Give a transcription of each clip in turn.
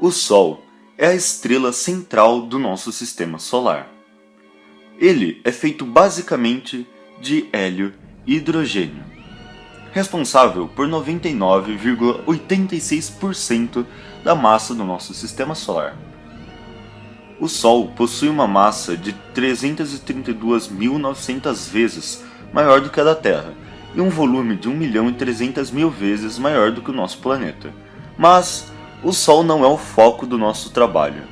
O Sol é a estrela central do nosso sistema solar. Ele é feito basicamente de hélio e hidrogênio, responsável por 99,86% da massa do nosso sistema solar. O Sol possui uma massa de 332.900 vezes maior do que a da Terra e um volume de 1.300.000 vezes maior do que o nosso planeta. Mas o Sol não é o foco do nosso trabalho.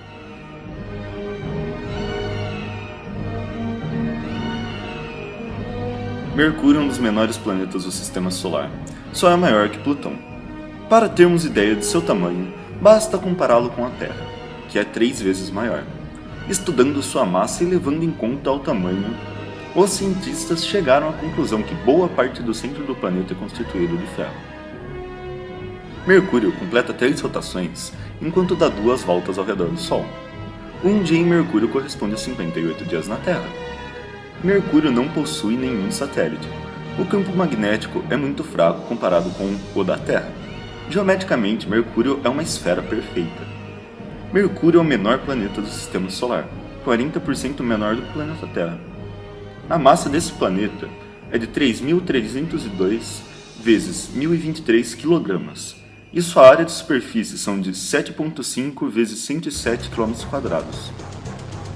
Mercúrio é um dos menores planetas do sistema solar. Só é maior que Plutão. Para termos ideia de seu tamanho, basta compará-lo com a Terra, que é 3 vezes maior. Estudando sua massa e levando em conta o tamanho, os cientistas chegaram à conclusão que boa parte do centro do planeta é constituído de ferro. Mercúrio completa 3 rotações, enquanto dá 2 voltas ao redor do Sol. Um dia em Mercúrio corresponde a 58 dias na Terra. Mercúrio não possui nenhum satélite. O campo magnético é muito fraco comparado com o da Terra. Geometricamente, Mercúrio é uma esfera perfeita. Mercúrio é o menor planeta do sistema solar, 40% menor do que o planeta Terra. A massa desse planeta é de 3.302 vezes 1.023 kg, e sua área de superfície são de 7,5 vezes 107 km².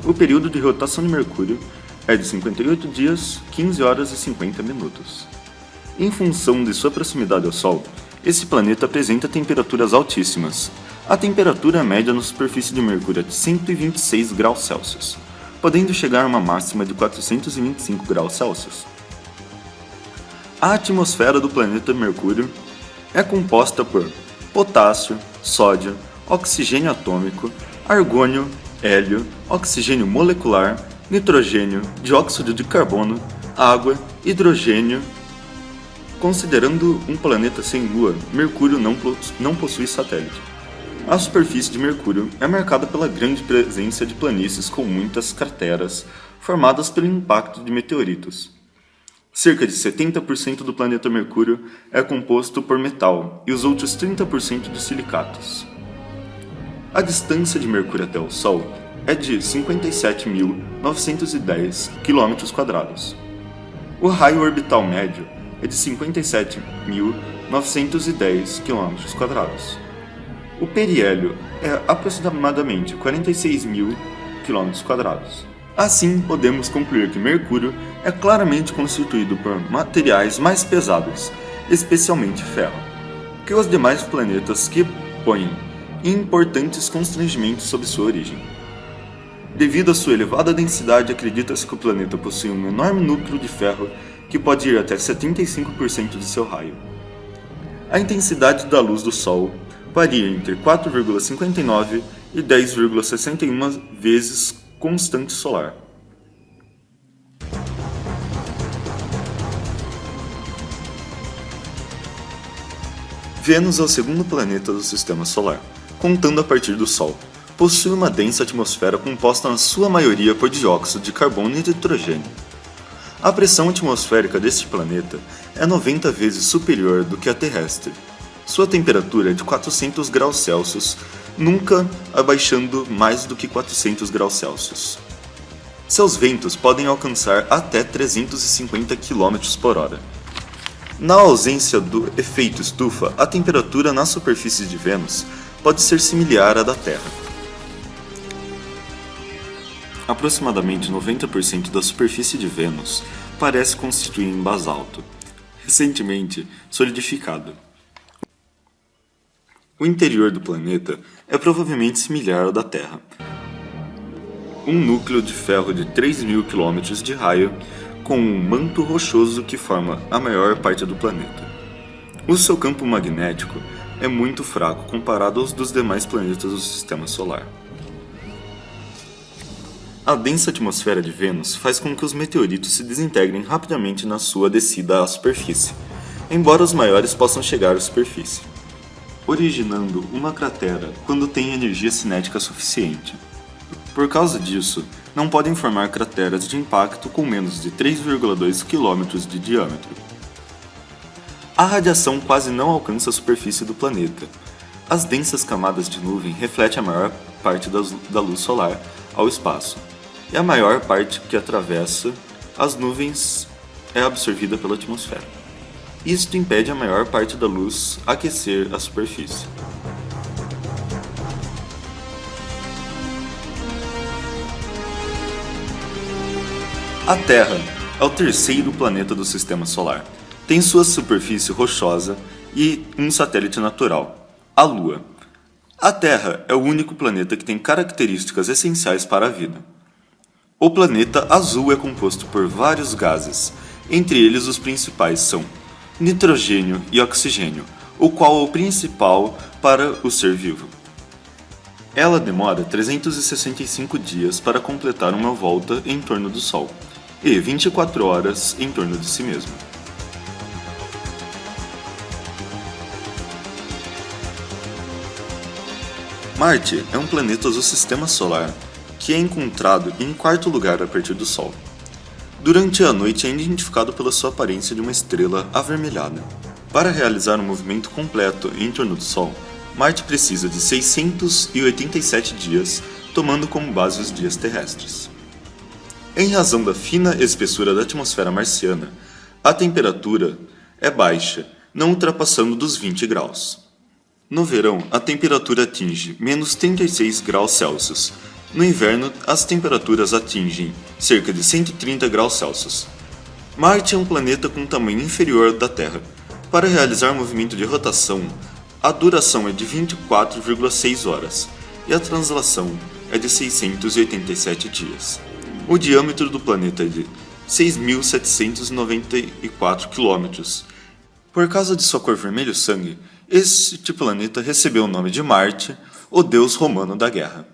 O período de rotação de Mercúrio é de 58 dias, 15 horas e 50 minutos. Em função de sua proximidade ao Sol, esse planeta apresenta temperaturas altíssimas. A temperatura média na superfície de Mercúrio é de 126 graus Celsius, podendo chegar a uma máxima de 425 graus Celsius. A atmosfera do planeta Mercúrio é composta por potássio, sódio, oxigênio atômico, argônio, hélio, oxigênio molecular, nitrogênio, dióxido de carbono, água, hidrogênio. Considerando um planeta sem lua, Mercúrio não possui satélite. A superfície de Mercúrio é marcada pela grande presença de planícies com muitas crateras formadas pelo impacto de meteoritos. Cerca de 70% do planeta Mercúrio é composto por metal e os outros 30% de silicatos. A distância de Mercúrio até o Sol é de 57.910 km². O raio orbital médio é de 57.910 km². O periélio é aproximadamente 46.000 km². Assim, podemos concluir que Mercúrio é claramente constituído por materiais mais pesados, especialmente ferro, que os demais planetas, que põem importantes constrangimentos sobre sua origem. Devido à sua elevada densidade, acredita-se que o planeta possui um enorme núcleo de ferro que pode ir até 75% de seu raio. A intensidade da luz do Sol varia entre 4,59 e 10,61 vezes constante solar. Vênus é o segundo planeta do sistema solar, contando a partir do Sol. Possui uma densa atmosfera composta na sua maioria por dióxido de carbono e de nitrogênio. A pressão atmosférica deste planeta é 90 vezes superior do que a terrestre. Sua temperatura é de 400 graus Celsius, nunca abaixando mais do que 400 graus Celsius. Seus ventos podem alcançar até 350 km/h. Na ausência do efeito estufa, a temperatura na superfície de Vênus pode ser similar à da Terra. Aproximadamente 90% da superfície de Vênus parece constituir em basalto, recentemente solidificado. O interior do planeta é provavelmente similar ao da Terra. Um núcleo de ferro de 3.000 km de raio com um manto rochoso que forma a maior parte do planeta. O seu campo magnético é muito fraco comparado aos dos demais planetas do sistema solar. A densa atmosfera de Vênus faz com que os meteoritos se desintegrem rapidamente na sua descida à superfície, embora os maiores possam chegar à superfície, originando uma cratera quando tem energia cinética suficiente. Por causa disso, não podem formar crateras de impacto com menos de 3,2 km de diâmetro. A radiação quase não alcança a superfície do planeta. As densas camadas de nuvem refletem a maior parte da luz solar ao espaço, e a maior parte que atravessa as nuvens é absorvida pela atmosfera. Isto impede a maior parte da luz aquecer a superfície. A Terra é o terceiro planeta do Sistema Solar. Tem sua superfície rochosa e um satélite natural, a Lua. A Terra é o único planeta que tem características essenciais para a vida. O planeta azul é composto por vários gases, entre eles os principais são nitrogênio e oxigênio, o qual é o principal para o ser vivo. Ela demora 365 dias para completar uma volta em torno do Sol, e 24 horas em torno de si mesma. Marte é um planeta do Sistema Solar que é encontrado em quarto lugar a partir do Sol. Durante a noite é identificado pela sua aparência de uma estrela avermelhada. Para realizar um movimento completo em torno do Sol, Marte precisa de 687 dias, tomando como base os dias terrestres. Em razão da fina espessura da atmosfera marciana, a temperatura é baixa, não ultrapassando dos 20 graus. No verão, a temperatura atinge menos 36 graus Celsius. No inverno, as temperaturas atingem cerca de 130 graus Celsius. Marte é um planeta com tamanho inferior ao da Terra. Para realizar um movimento de rotação, a duração é de 24,6 horas e a translação é de 687 dias. O diâmetro do planeta é de 6.794 km. Por causa de sua cor vermelho-sangue, este planeta recebeu o nome de Marte, o deus romano da guerra.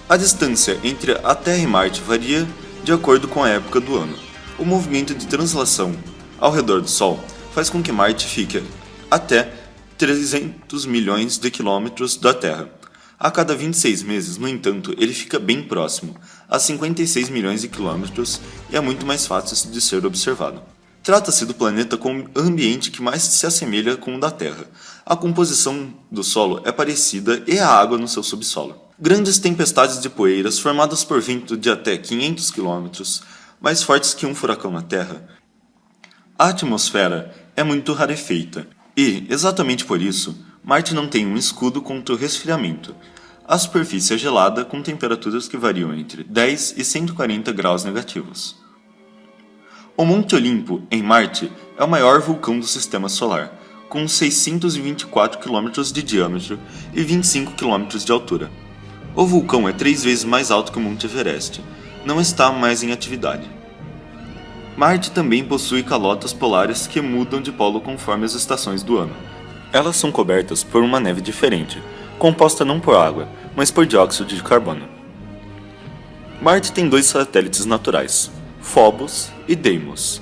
A distância entre a Terra e Marte varia de acordo com a época do ano. O movimento de translação ao redor do Sol faz com que Marte fique até 300 milhões de quilômetros da Terra. A cada 26 meses, no entanto, ele fica bem próximo, a 56 milhões de quilômetros, e é muito mais fácil de ser observado. Trata-se do planeta com o ambiente que mais se assemelha com o da Terra. A composição do solo é parecida e a água no seu subsolo. Grandes tempestades de poeiras formadas por vento de até 500 km, mais fortes que um furacão na Terra. A atmosfera é muito rarefeita e, exatamente por isso, Marte não tem um escudo contra o resfriamento. A superfície é gelada com temperaturas que variam entre 10 e 140 graus negativos. O Monte Olimpo, em Marte, é o maior vulcão do Sistema Solar, com 624 km de diâmetro e 25 km de altura. O vulcão é 3 vezes mais alto que o Monte Everest. Não está mais em atividade. Marte também possui calotas polares que mudam de polo conforme as estações do ano. Elas são cobertas por uma neve diferente, composta não por água, mas por dióxido de carbono. Marte tem 2 satélites naturais, Phobos e Deimos.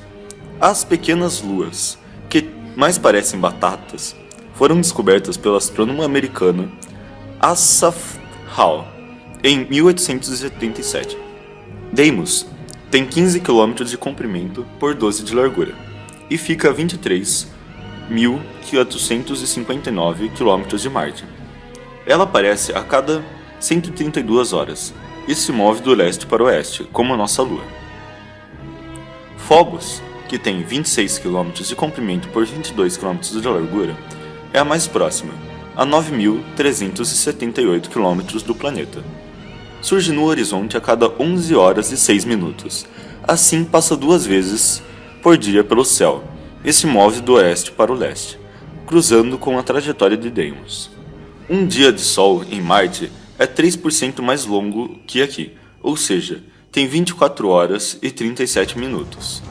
As pequenas luas, que mais parecem batatas, foram descobertas pelo astrônomo americano Asaph Hall em 1877. Deimos tem 15 km de comprimento por 12 de largura e fica a 23.459 km de Marte. Ela aparece a cada 132 horas e se move do leste para o oeste, como a nossa Lua. Phobos, que tem 26 km de comprimento por 22 km de largura, é a mais próxima, a 9.378 km do planeta. Surge no horizonte a cada 11 horas e 6 minutos. Assim passa 2 vezes por dia pelo céu e se move do oeste para o leste, cruzando com a trajetória de Deimos. Um dia de Sol em Marte é 3% mais longo que aqui, ou seja, tem 24 horas e 37 minutos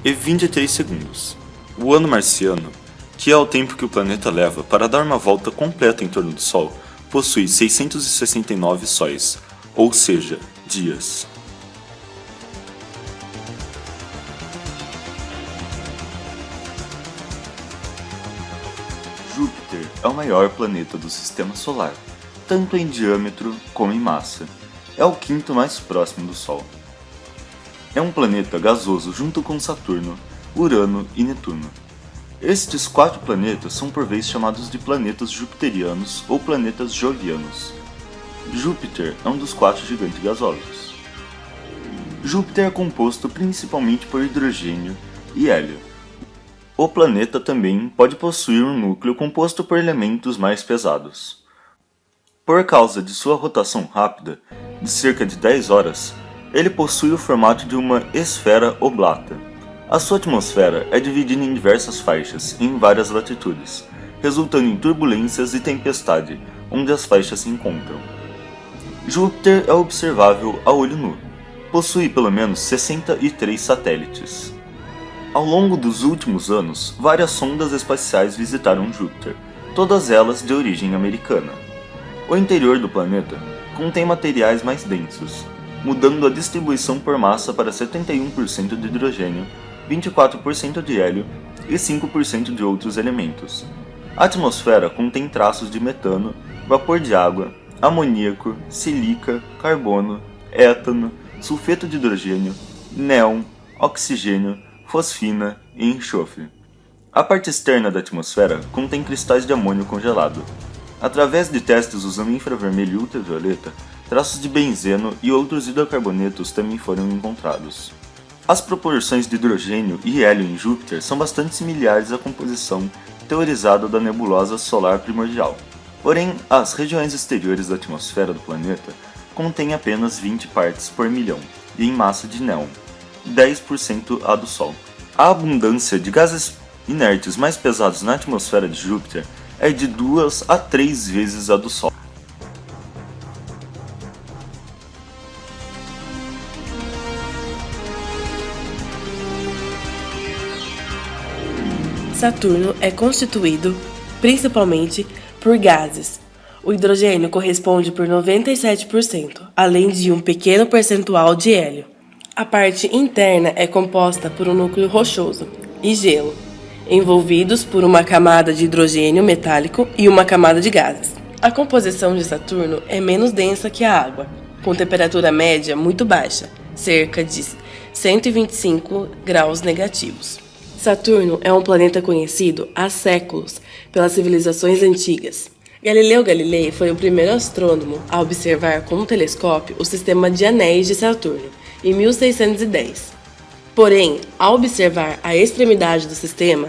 e 23 segundos. O ano marciano, que é o tempo que o planeta leva para dar uma volta completa em torno do Sol, possui 669 sóis, ou seja, dias. Júpiter é o maior planeta do Sistema Solar, tanto em diâmetro como em massa. É o quinto mais próximo do Sol. É um planeta gasoso junto com Saturno, Urano e Netuno. Estes 4 planetas são por vez chamados de planetas jupiterianos ou planetas jovianos. Júpiter é um dos 4 gigantes gasosos. Júpiter é composto principalmente por hidrogênio e hélio. O planeta também pode possuir um núcleo composto por elementos mais pesados. Por causa de sua rotação rápida, de cerca de 10 horas, ele possui o formato de uma esfera oblata. A sua atmosfera é dividida em diversas faixas, em várias latitudes, resultando em turbulências e tempestade, onde as faixas se encontram. Júpiter é observável a olho nu. Possui pelo menos 63 satélites. Ao longo dos últimos anos, várias sondas espaciais visitaram Júpiter, todas elas de origem americana. O interior do planeta contém materiais mais densos, mudando a distribuição por massa para 71% de hidrogênio, 24% de hélio e 5% de outros elementos. A atmosfera contém traços de metano, vapor de água, amoníaco, sílica, carbono, étano, sulfeto de hidrogênio, néon, oxigênio, fosfina e enxofre. A parte externa da atmosfera contém cristais de amônio congelado. Através de testes usando infravermelho e ultravioleta, traços de benzeno e outros hidrocarbonetos também foram encontrados. As proporções de hidrogênio e hélio em Júpiter são bastante similares à composição teorizada da nebulosa solar primordial. Porém, as regiões exteriores da atmosfera do planeta contêm apenas 20 partes por milhão e em massa de néon, 10% a do Sol. A abundância de gases inertes mais pesados na atmosfera de Júpiter é de 2 a 3 vezes a do Sol. Saturno é constituído principalmente por gases. O hidrogênio corresponde por 97%, além de um pequeno percentual de hélio. A parte interna é composta por um núcleo rochoso e gelo, envolvidos por uma camada de hidrogênio metálico e uma camada de gases. A composição de Saturno é menos densa que a água, com temperatura média muito baixa, cerca de 125 graus negativos. Saturno é um planeta conhecido há séculos pelas civilizações antigas. Galileu Galilei foi o primeiro astrônomo a observar com um telescópio o sistema de anéis de Saturno, em 1610. Porém, ao observar a extremidade do sistema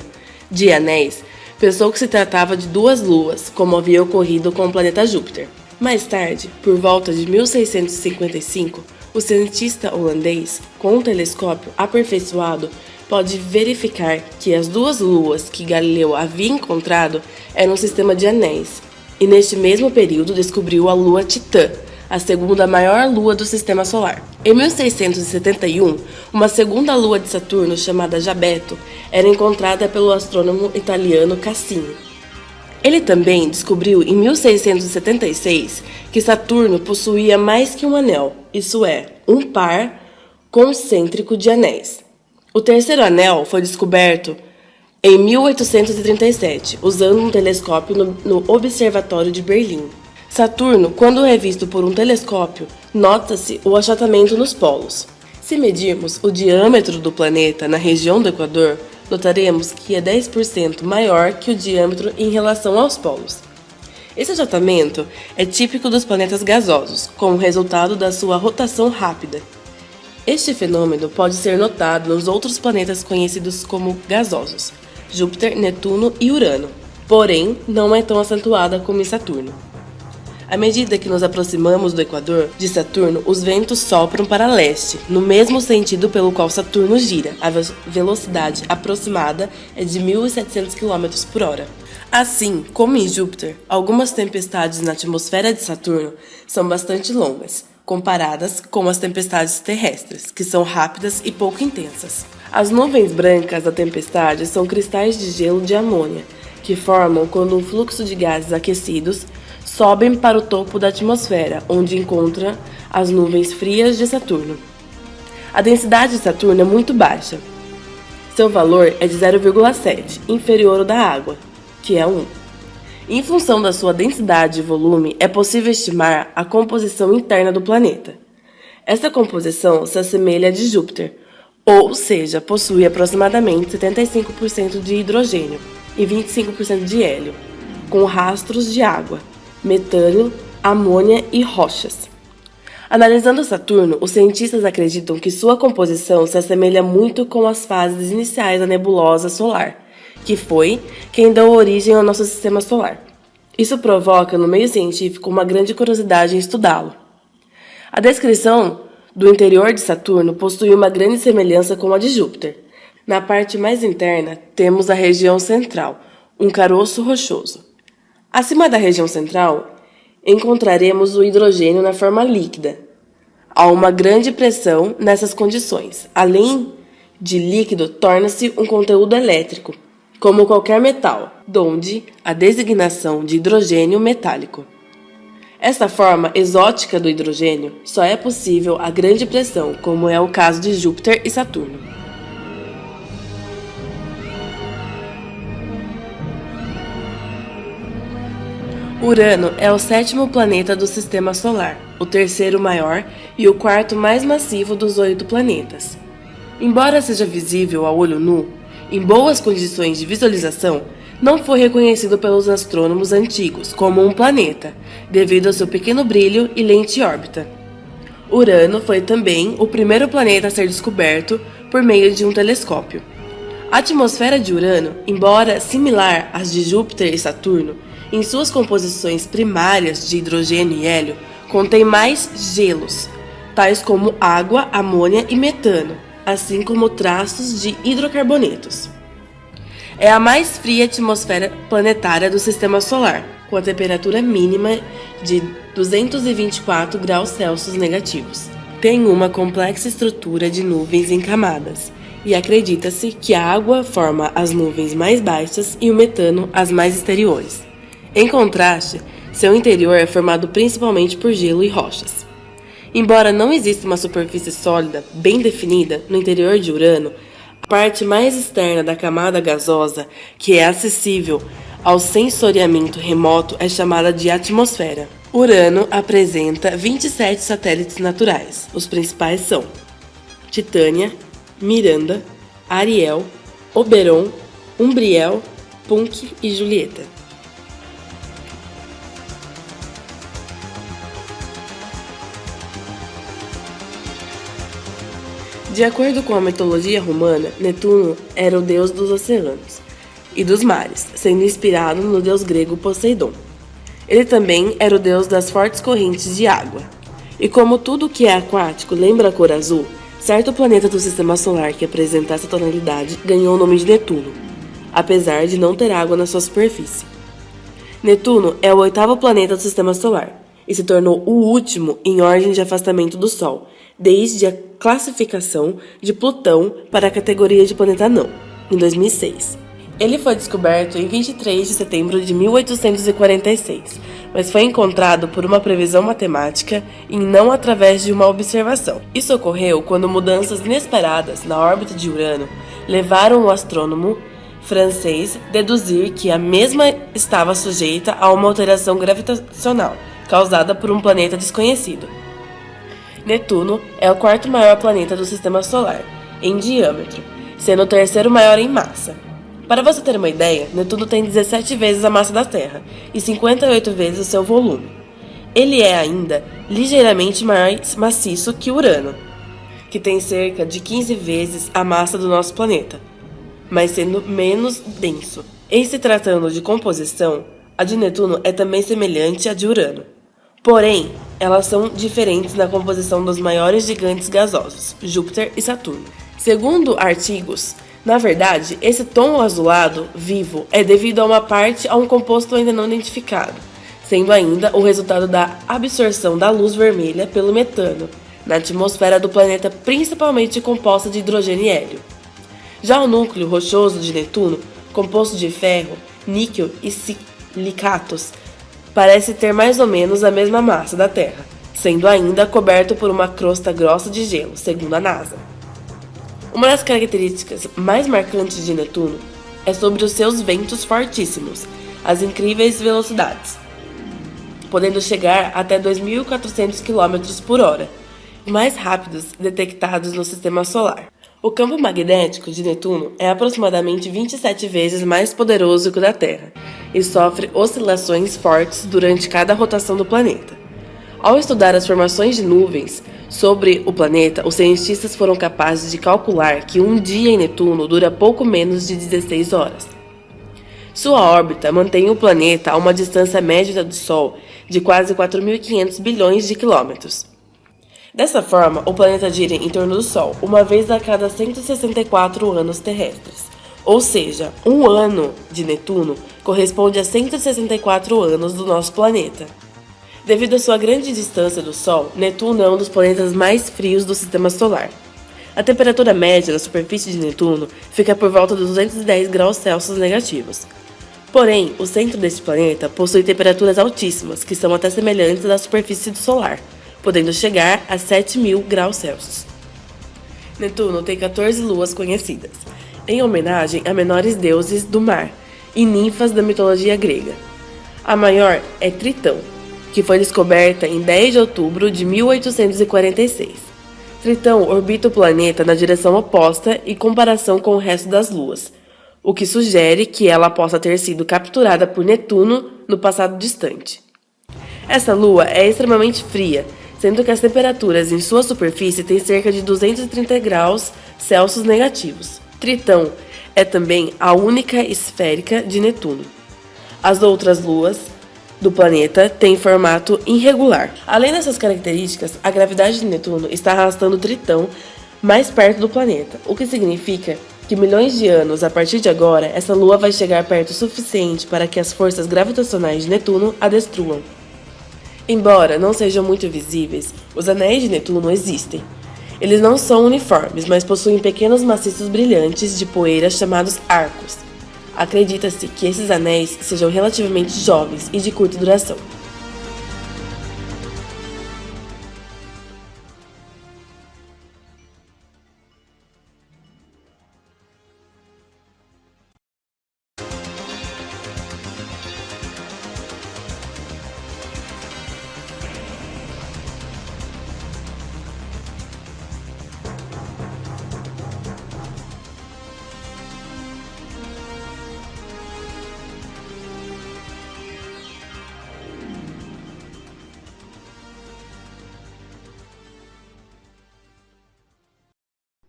de anéis, pensou que se tratava de 2 luas, como havia ocorrido com o planeta Júpiter. Mais tarde, por volta de 1655, o cientista holandês, com um telescópio aperfeiçoado, pode verificar que as 2 luas que Galileu havia encontrado eram um sistema de anéis, e neste mesmo período descobriu a lua Titã, a segunda maior lua do sistema solar. Em 1671, uma segunda lua de Saturno, chamada Giabeto, era encontrada pelo astrônomo italiano Cassini. Ele também descobriu em 1676 que Saturno possuía mais que um anel, isso é, um par concêntrico de anéis. O terceiro anel foi descoberto em 1837, usando um telescópio no Observatório de Berlim. Saturno, quando é visto por um telescópio, nota-se o achatamento nos polos. Se medirmos o diâmetro do planeta na região do Equador, notaremos que é 10% maior que o diâmetro em relação aos polos. Esse achatamento é típico dos planetas gasosos, como resultado da sua rotação rápida. Este fenômeno pode ser notado nos outros planetas conhecidos como gasosos, Júpiter, Netuno e Urano, porém não é tão acentuada como em Saturno. À medida que nos aproximamos do Equador de Saturno, os ventos sopram para leste, no mesmo sentido pelo qual Saturno gira. A velocidade aproximada é de 1.700 km por hora. Assim como em Júpiter, algumas tempestades na atmosfera de Saturno são bastante longas, comparadas com as tempestades terrestres, que são rápidas e pouco intensas. As nuvens brancas da tempestade são cristais de gelo de amônia, que formam quando um fluxo de gases aquecidos sobem para o topo da atmosfera, onde encontra as nuvens frias de Saturno. A densidade de Saturno é muito baixa. Seu valor é de 0,7, inferior ao da água, que é 1. Em função da sua densidade e volume, é possível estimar a composição interna do planeta. Esta composição se assemelha à de Júpiter, ou seja, possui aproximadamente 75% de hidrogênio e 25% de hélio, com rastros de água, metano, amônia e rochas. Analisando Saturno, os cientistas acreditam que sua composição se assemelha muito com as fases iniciais da nebulosa solar, que foi quem deu origem ao nosso sistema solar. Isso provoca no meio científico uma grande curiosidade em estudá-lo. A descrição do interior de Saturno possui uma grande semelhança com a de Júpiter. Na parte mais interna, temos a região central, um caroço rochoso. Acima da região central, encontraremos o hidrogênio na forma líquida. Há uma grande pressão nessas condições. Além de líquido, torna-se um conteúdo elétrico, como qualquer metal, donde a designação de hidrogênio metálico. Esta forma exótica do hidrogênio só é possível a grande pressão, como é o caso de Júpiter e Saturno. Urano é o 7º planeta do Sistema Solar, o 3º maior e o 4º mais massivo dos 8 planetas. Embora seja visível a olho nu, em boas condições de visualização, não foi reconhecido pelos astrônomos antigos como um planeta, devido ao seu pequeno brilho e lente órbita. Urano foi também o primeiro planeta a ser descoberto por meio de um telescópio. A atmosfera de Urano, embora similar às de Júpiter e Saturno, em suas composições primárias de hidrogênio e hélio, contém mais gelos, tais como água, amônia e metano, assim como traços de hidrocarbonetos. É a mais fria atmosfera planetária do Sistema Solar, com a temperatura mínima de 224 graus Celsius negativos. Tem uma complexa estrutura de nuvens em camadas, e acredita-se que a água forma as nuvens mais baixas e o metano as mais exteriores. Em contraste, seu interior é formado principalmente por gelo e rochas. Embora não exista uma superfície sólida bem definida no interior de Urano, a parte mais externa da camada gasosa, que é acessível ao sensoriamento remoto, é chamada de atmosfera. Urano apresenta 27 satélites naturais. Os principais são Titânia, Miranda, Ariel, Oberon, Umbriel, Punch e Julieta. De acordo com a mitologia romana, Netuno era o deus dos oceanos e dos mares, sendo inspirado no deus grego Poseidon. Ele também era o deus das fortes correntes de água. E como tudo que é aquático lembra a cor azul, certo planeta do Sistema Solar que apresenta essa tonalidade ganhou o nome de Netuno, apesar de não ter água na sua superfície. Netuno é o 8º planeta do Sistema Solar e se tornou o último em ordem de afastamento do Sol, desde a classificação de Plutão para a categoria de planeta anão, em 2006. Ele foi descoberto em 23 de setembro de 1846, mas foi encontrado por uma previsão matemática e não através de uma observação. Isso ocorreu quando mudanças inesperadas na órbita de Urano levaram o astrônomo francês a deduzir que a mesma estava sujeita a uma alteração gravitacional causada por um planeta desconhecido. Netuno é o 4º maior planeta do Sistema Solar, em diâmetro, sendo o 3º maior em massa. Para você ter uma ideia, Netuno tem 17 vezes a massa da Terra e 58 vezes o seu volume. Ele é ainda ligeiramente mais maciço que Urano, que tem cerca de 15 vezes a massa do nosso planeta, mas sendo menos denso. Em se tratando de composição, a de Netuno é também semelhante à de Urano. Porém, elas são diferentes na composição dos maiores gigantes gasosos, Júpiter e Saturno. Segundo artigos, na verdade, esse tom azulado vivo é devido a uma parte a um composto ainda não identificado, sendo ainda o resultado da absorção da luz vermelha pelo metano na atmosfera do planeta, principalmente composta de hidrogênio e hélio. Já o núcleo rochoso de Netuno, composto de ferro, níquel e silicatos, parece ter mais ou menos a mesma massa da Terra, sendo ainda coberto por uma crosta grossa de gelo, segundo a NASA. Uma das características mais marcantes de Netuno é sobre os seus ventos fortíssimos, as incríveis velocidades, podendo chegar até 2.400 km por hora, mais rápidos detectados no Sistema Solar. O campo magnético de Netuno é aproximadamente 27 vezes mais poderoso que o da Terra e sofre oscilações fortes durante cada rotação do planeta. Ao estudar as formações de nuvens sobre o planeta, os cientistas foram capazes de calcular que um dia em Netuno dura pouco menos de 16 horas. Sua órbita mantém o planeta a uma distância média do Sol de quase 4.500 bilhões de quilômetros. Dessa forma, o planeta gira em torno do Sol uma vez a cada 164 anos terrestres. Ou seja, um ano de Netuno corresponde a 164 anos do nosso planeta. Devido à sua grande distância do Sol, Netuno é um dos planetas mais frios do Sistema Solar. A temperatura média da superfície de Netuno fica por volta de 210 graus Celsius negativos. Porém, o centro deste planeta possui temperaturas altíssimas, que são até semelhantes à superfície solar, podendo chegar a 7.000 graus Celsius. Netuno tem 14 luas conhecidas, em homenagem a menores deuses do mar e ninfas da mitologia grega. A maior é Tritão, que foi descoberta em 10 de outubro de 1846. Tritão orbita o planeta na direção oposta em comparação com o resto das luas, o que sugere que ela possa ter sido capturada por Netuno no passado distante. Essa lua é extremamente fria, sendo que as temperaturas em sua superfície têm cerca de 230 graus Celsius negativos. Tritão é também a única esférica de Netuno. As outras luas do planeta têm formato irregular. Além dessas características, a gravidade de Netuno está arrastando Tritão mais perto do planeta, o que significa que milhões de anos a partir de agora, essa lua vai chegar perto o suficiente para que as forças gravitacionais de Netuno a destruam. Embora não sejam muito visíveis, os anéis de Netuno existem. Eles não são uniformes, mas possuem pequenos maciços brilhantes de poeira chamados arcos. Acredita-se que esses anéis sejam relativamente jovens e de curta duração.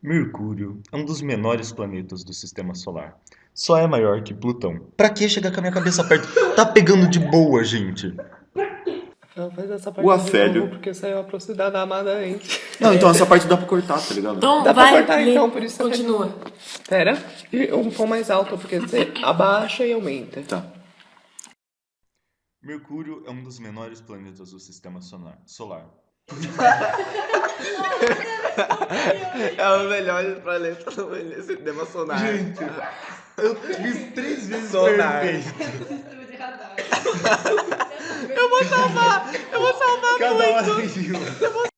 Mercúrio é um dos menores planetas do Sistema Solar. Só é maior que Plutão. Pra que chegar com a minha cabeça perto? Tá pegando de boa, gente. Faz essa parte O de Afélio. novo, porque saiu a aproximidade da amada antes. Não, então essa parte dá pra cortar, tá ligado? Então, Dá pra vai, cortar lê, então, por isso você continua. Pera, e um tom mais alto, porque você abaixa e aumenta. Tá. Mercúrio é um dos menores planetas do Sistema Solar. É o melhor planeta do sistema solar. Gente, eu fiz 3 vezes Sonar. perfeito. Eu vou salvar Cada muito. hora tem de um.